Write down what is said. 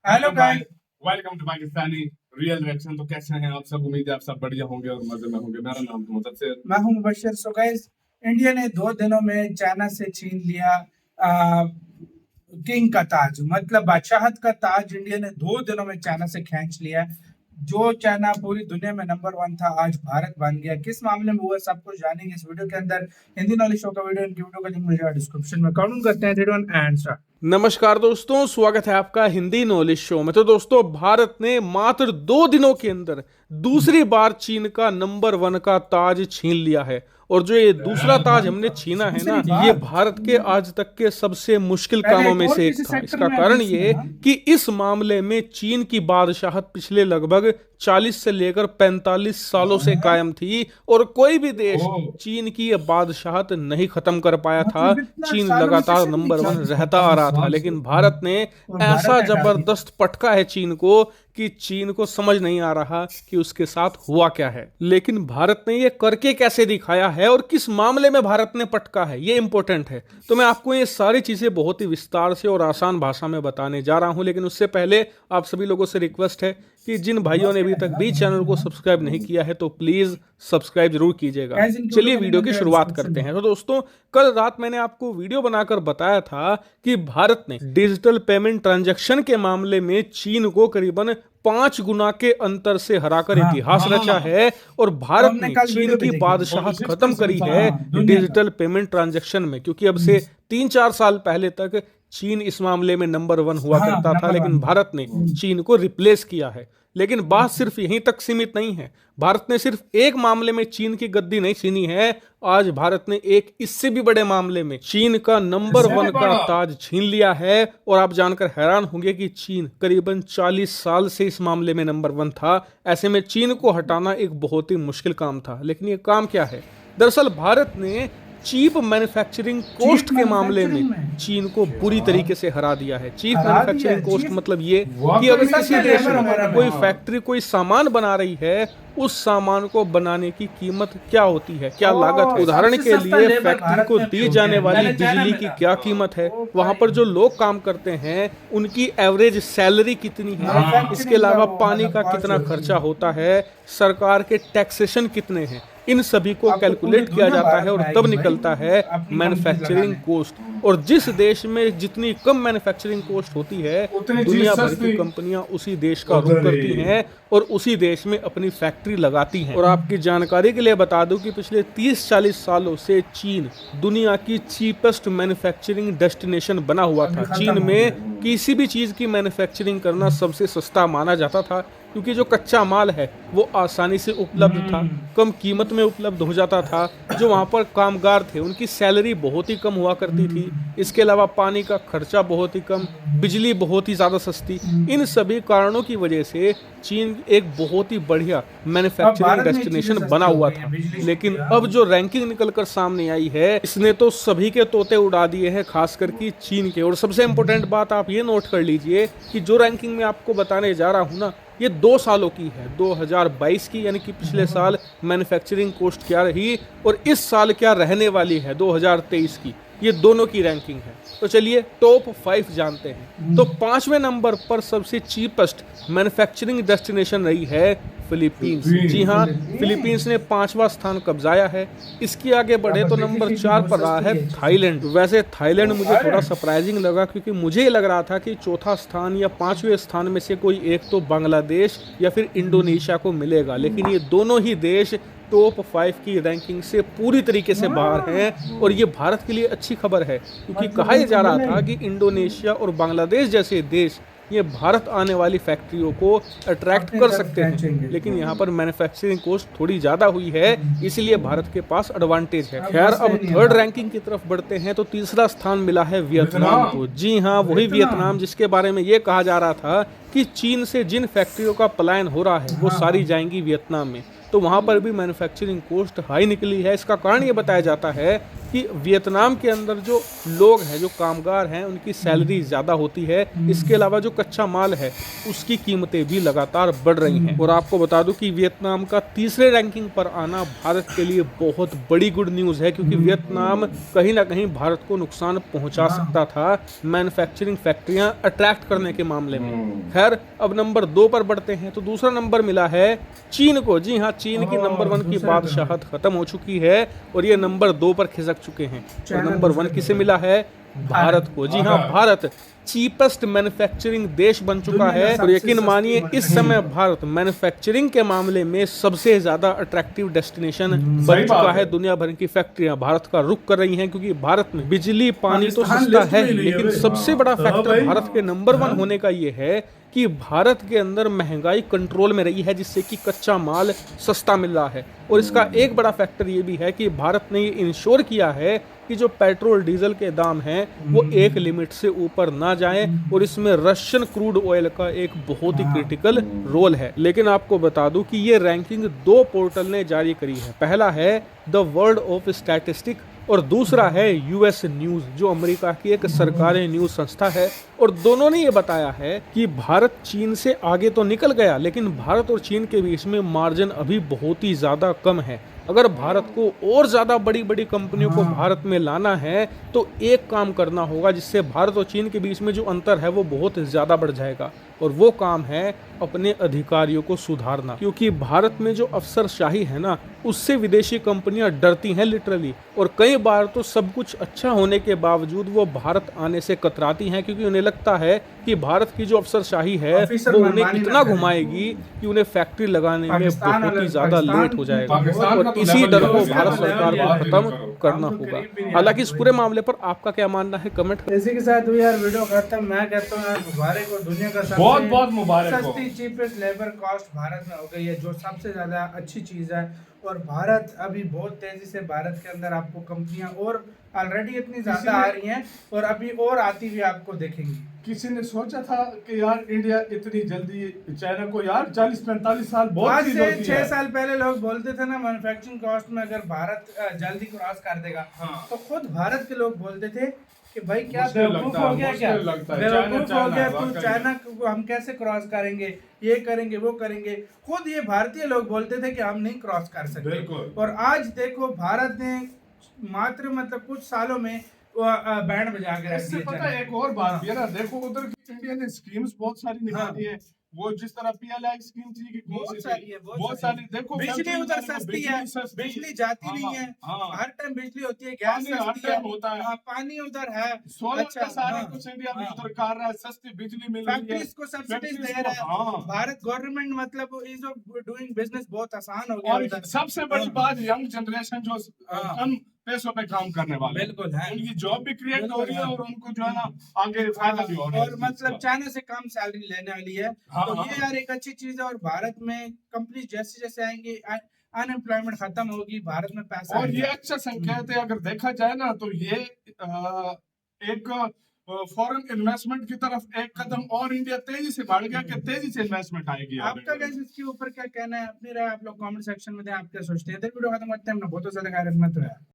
Hello guys, welcome to Pakistani real reaction. तो कैसे हैं आप सब? उम्मीद है आप सब बढ़िया होंगे और मजे में होंगे। मेरा नाम तो मुदस्सिर। मैं हूं मुबश्शिर। सो गाइस, इंडिया ने 2 दिनों में चाइना से छीन लिया किंग का ताज, मतलब बादशाहत का ताज। इंडिया ने 2 दिनों में चाइना से खींच लिया। जो चाइना पूरी दुनिया में नंबर 1 था, आज भारत बन गया। किस मामले में हुआ, सब कुछ जानेंगे इस वीडियो के अंदर। हिंदी नॉलेज शो का वीडियो, इनकी वीडियो का लिंक मिल जाएगा डिस्क्रिप्शन में। काउंट करते हैं 3 2 1 एंड स्टार्ट। नमस्कार दोस्तों, स्वागत है आपका हिंदी नॉलेज शो में। तो दोस्तों, भारत ने मात्र 2 दिनों के अंदर दूसरी बार चीन का नंबर 1 का ताज छीन लिया है। और जो ये दूसरा ताज हमने छीना है ना, ये भारत के आज तक के सबसे मुश्किल कामों में से एक था। इसका कारण ये कि इस मामले में चीन की बादशाहत पिछले लगभग 40 से लेकर 45 सालों से कायम थी और कोई भी देश चीन की बादशाहत नहीं खत्म कर पाया था। चीन लगातार नंबर 1 रहता आ रहा था, लेकिन भारत ने ऐसा जबरदस्त पटका है चीन को कि चीन को समझ नहीं आ रहा कि उसके साथ हुआ क्या है। लेकिन भारत ने ये करके कैसे दिखाया है और किस मामले में भारत ने पटका है, ये इंपॉर्टेंट है। तो मैं आपको ये सारी चीजें बहुत ही विस्तार से और आसान भाषा में बताने जा रहा हूं। लेकिन उससे पहले आप सभी लोगों से रिक्वेस्ट है कि जिन भाइयों ने अभी तक भी चैनल को सब्सक्राइब नहीं किया है तो प्लीज सब्सक्राइब जरूर कीजिएगा। चलिए वीडियो की शुरुआत करते हैं। तो दोस्तों, कल रात मैंने आपको वीडियो बनाकर बताया था कि भारत ने डिजिटल पेमेंट ट्रांजैक्शन के मामले में चीन को करीबन 5 गुना के अंतर से हराकर इतिहास रचा है और भारत ने चीन की बादशाहत खत्म करी है डिजिटल पेमेंट ट्रांजैक्शन में। क्योंकि अब से 3-4 साल पहले तक चीन इस मामले में नंबर 1 हुआ करता था, लेकिन भारत ने चीन को रिप्लेस किया है। लेकिन बात सिर्फ यहीं तक सीमित नहीं है। भारत ने सिर्फ एक मामले में चीन की गद्दी नहीं छीनी है, आज भारत ने एक इससे भी बड़े मामले में चीन का नंबर 1 का ताज छीन लिया है। और आप जानकर हैरान होंगे कि चीन करीबन 40 साल से इस मामले में नंबर 1 था। ऐसे में चीन को हटाना एक बहुत ही मुश्किल काम था। लेकिन ये काम क्या है? दरअसल भारत ने चीप मैन्युफैक्चरिंग कॉस्ट के मामले में चीन को बुरी तरीके से हरा दिया है। चीप मैन्युफैक्चरिंग कॉस्ट मतलब ये कि अगर किसी देश में कोई फैक्ट्री कोई सामान बना रही है, उस सामान को बनाने की कीमत क्या होती है, क्या लागत है। उदाहरण के लिए फैक्ट्री को दी जाने वाली बिजली की क्या कीमत है, वहां पर जो लोग काम करते हैं उनकी एवरेज सैलरी कितनी है, इसके अलावा पानी का कितना खर्चा होता है, सरकार के टैक्सेशन कितने हैं, इन सभी को कैलकुलेट किया जाता है और तब निकलता है मैन्युफैक्चरिंग कॉस्ट। और जिस देश में जितनी कम मैन्युफैक्चरिंग कॉस्ट होती है, दुनिया भर की कंपनियां उसी देश का रुख करती हैं और उसी देश में अपनी फैक्ट्री लगाती हैं। और आपकी जानकारी के लिए बता दूं कि पिछले 30-40 सालों से चीन दुनिया की चीपेस्ट मैन्युफैक्चरिंग डेस्टिनेशन बना हुआ था। चीन में किसी भी चीज की मैन्युफैक्चरिंग करना सबसे सस्ता माना जाता था, क्योंकि जो कच्चा माल है वो आसानी से उपलब्ध था, कम कीमत में उपलब्ध हो जाता था। जो वहाँ पर कामगार थे उनकी सैलरी बहुत ही कम हुआ करती थी। इसके अलावा पानी का खर्चा बहुत ही कम, बिजली बहुत ही ज़्यादा सस्ती। इन सभी कारणों की वजह से चीन एक बहुत ही बढ़िया मैन्युफैक्चरिंग डेस्टिनेशन बना हुआ था। लेकिन अब जो रैंकिंग निकलकर सामने आई है, इसने तो सभी के तोते उड़ा दिए हैं, खास करके चीन के। और सबसे इम्पोर्टेंट बात आप ये नोट कर लीजिए कि जो रैंकिंग मैं आपको बताने जा रहा हूँ ना, ये 2 सालों की है, 2022 की, यानी कि पिछले साल मैन्युफैक्चरिंग कॉस्ट क्या रही और इस साल क्या रहने वाली है 2023 की, ये दोनों की रैंकिंग है। तो चलिए टॉप 5 जानते हैं। तो 5वें नंबर पर सबसे चीपेस्ट मैन्युफैक्चरिंग डेस्टिनेशन रही है फिलीपींस। जी हाँ, फिलीपींस ने 5वां स्थान कब्जाया है। इसके आगे बढ़े तो नंबर 4 पर रहा है थाईलैंड। वैसे थाईलैंड मुझे थोड़ा सरप्राइजिंग लगा, क्योंकि मुझे लग रहा था कि चौथा स्थान या 5वें स्थान में से कोई एक तो बांग्लादेश या फिर इंडोनेशिया को मिलेगा। लेकिन ये दोनों ही देश टॉप 5 की रैंकिंग से पूरी तरीके से बाहर हैं। और ये भारत के लिए अच्छी खबर है, क्योंकि कहा यह जा रहा था कि इंडोनेशिया और बांग्लादेश जैसे देश ये भारत आने वाली फैक्ट्रियों को अट्रैक्ट कर सकते हैं। लेकिन यहाँ पर मैन्युफैक्चरिंग कॉस्ट थोड़ी ज़्यादा हुई है, इसलिए भारत के पास एडवांटेज है। खैर, अब 3rd रैंकिंग की तरफ बढ़ते हैं। तो तीसरा स्थान मिला है वियतनाम को। जी हाँ, वही वियतनाम जिसके बारे में ये कहा जा रहा था कि चीन से जिन फैक्ट्रियों का पलायन हो रहा है वो सारी जाएंगी वियतनाम में। तो वहाँ पर भी मैन्युफैक्चरिंग कॉस्ट हाई निकली है। इसका कारण ये बताया जाता है कि वियतनाम के अंदर जो लोग हैं, जो कामगार हैं, उनकी सैलरी ज़्यादा होती है। इसके अलावा जो कच्चा माल है उसकी कीमतें भी लगातार बढ़ रही हैं। और आपको बता दूं कि वियतनाम का तीसरे रैंकिंग पर आना भारत के लिए बहुत बड़ी गुड न्यूज़ है, क्योंकि वियतनाम कहीं ना कहीं भारत को नुकसान पहुंचा सकता था मैन्युफैक्चरिंग फैक्ट्रियां अट्रैक्ट करने के मामले में। खैर, अब नंबर 2 पर बढ़ते हैं तो दूसरा नंबर मिला है चीन को। जी हाँ, चीन की नंबर 1 की बादशाहत खत्म हो चुकी है और ये नंबर 2 पर खिसक चुके हैं। और नंबर 1 किसे मिला है? भारत को। जी हाँ, भारत चीपेस्ट मैन्युफैक्चरिंग देश बन चुका है। और यकीन मानिए, इस समय भारत मैन्युफैक्चरिंग के मामले में सबसे ज्यादा अट्रैक्टिव डेस्टिनेशन बन चुका है। दुनिया भर की फैक्ट्रियां भारत का रुख कर रही हैं, क्योंकि भारत में बिजली पानी तो सस्ता है ही, लेकिन सबसे बड़ा फैक्टर भारत के नंबर 1 होने का ये है कि भारत के अंदर महंगाई कंट्रोल में रही है, जिससे कि कच्चा माल सस्ता मिल रहा है। और इसका एक बड़ा फैक्टर ये भी है कि भारत ने ये इंश्योर किया है कि जो पेट्रोल डीजल के दाम हैं वो एक लिमिट से ऊपर ना जाएं, और इसमें रशियन क्रूड ऑयल का एक बहुत ही क्रिटिकल रोल है। लेकिन आपको बता दूं कि ये रैंकिंग 2 पोर्टल ने जारी करी है। पहला है द वर्ल्ड ऑफ स्टैटिस्टिक और दूसरा है यूएस न्यूज, जो अमेरिका की एक सरकारी न्यूज संस्था है। और दोनों ने ये बताया है कि भारत चीन से आगे तो निकल गया, लेकिन भारत और चीन के बीच में मार्जिन अभी बहुत ही ज्यादा कम है। अगर भारत को और ज्यादा बड़ी बड़ी कंपनियों को भारत में लाना है तो एक काम करना होगा जिससे भारत और चीन के बीच में जो अंतर है वो बहुत ज्यादा बढ़ जाएगा, और वो काम है अपने अधिकारियों को सुधारना। क्योंकि भारत में जो अफसरशाही है ना, उससे विदेशी कंपनियां डरती हैं लिटरली। और कई बार तो सब कुछ अच्छा होने के बावजूद वो भारत आने से कतराती हैं, क्योंकि उन्हें लगता है कि भारत की जो अफसरशाही है वो उन्हें इतना घुमाएगी कि उन्हें फैक्ट्री लगाने में बहुत ही ज्यादा लेट हो जाएगा। और इसी डर को भारत सरकार को खत्म करना होगा। हालांकि इस पूरे मामले पर आपका क्या मानना है, कमेंट करें। इसी के साथ हुई यार वीडियो खत्म। मैं कहता हूँ यार, मुबारक हो, दुनिया का बहुत बहुत मुबारक हो। सस्ती चीपेस्ट लेबर कॉस्ट भारत में हो गई है, जो सबसे ज्यादा अच्छी चीज है। और भारत अभी बहुत तेजी से, भारत के अंदर आपको कंपनियां और ऑलरेडी इतनी ज्यादा आ रही हैं और अभी और आती हुई आपको देखेंगी। किसी ने सोचा था कि यार इंडिया इतनी जल्दी चाइना को, यार 40-45 साल बहुत आज चीज से होती 6 है। साल पहले लोग बोलते थे ना, मैन्युफैक्चरिंग कॉस्ट में अगर भारत जल्दी क्रॉस कर देगा, हाँ। तो खुद भारत के लोग बोलते थे कि भाई क्या मुश्किल बेवकूफ लगता है, हो गया, क्या मुश्किल लगता है। बेवकूफ हो गया तू, वाकई। चाइना को हम कैसे क्रॉस करेंगे, ये करेंगे वो करेंगे। खुद ये भारतीय लोग बोलते थे कि हम नहीं क्रॉस कर सकते। बिल्कुल। और आज देखो, भारत ने मात्र मतलब कुछ सालों में बैंड बजा के रख इससे दिया। पता है एक और बात भी है ना, देखो उधर की इंडिया ने स्कीम्स बहुत सारी निकाली है। वो जिस तरह PLI स्कीम थी कि बहुत सारी है, बहुत सारी। देखो बिजली उधर सस्ती है, बिजली जाती नहीं है, हर टाइम बिजली होती है, गैस सस्ती है, होता है, पानी उधर है, सोलर अच्छा, का सारा कुछ इंडिया में उधर कर रहा है, सस्ती बिजली मिल रही है, फैक्ट्रीज को सब्सिडीज दे रहा है भारत गवर्नमेंट। मतलब इज ऑफ डूइंग बिजनेस बहुत आसान हो गया और उधर। सबसे बड़ी बात, यंग जनरेशन जो कम पैसों पे काम करने वाले, बिल्कुल है, उनकी जॉब भी क्रिएट हो रही है और उनको जो है ना आगे फायदा भी हो रहा है। और मतलब चाइना से कम सैलरी लेने वाली है। तो ये यार एक अच्छी चीज है। और भारत में कंपनी जैसे जैसे आएंगी, अनएम्प्लॉयमेंट खत्म होगी, भारत में पैसा और ये अच्छा संकेत है अगर देखा जाए ना, तो ये एक फॉरेन इन्वेस्टमेंट की तरफ एक कदम और इंडिया तेजी से बढ़ गया कि तेजी से इन्वेस्टमेंट आएगी। आपका कैसे इसके ऊपर क्या कहना है, अपनी राय आप लोग कमेंट सेक्शन में दें। आप क्या सोचते हैं? वीडियो खत्म करते हैं, हमने बहुत ज्यादा ख्याल रखना तो है।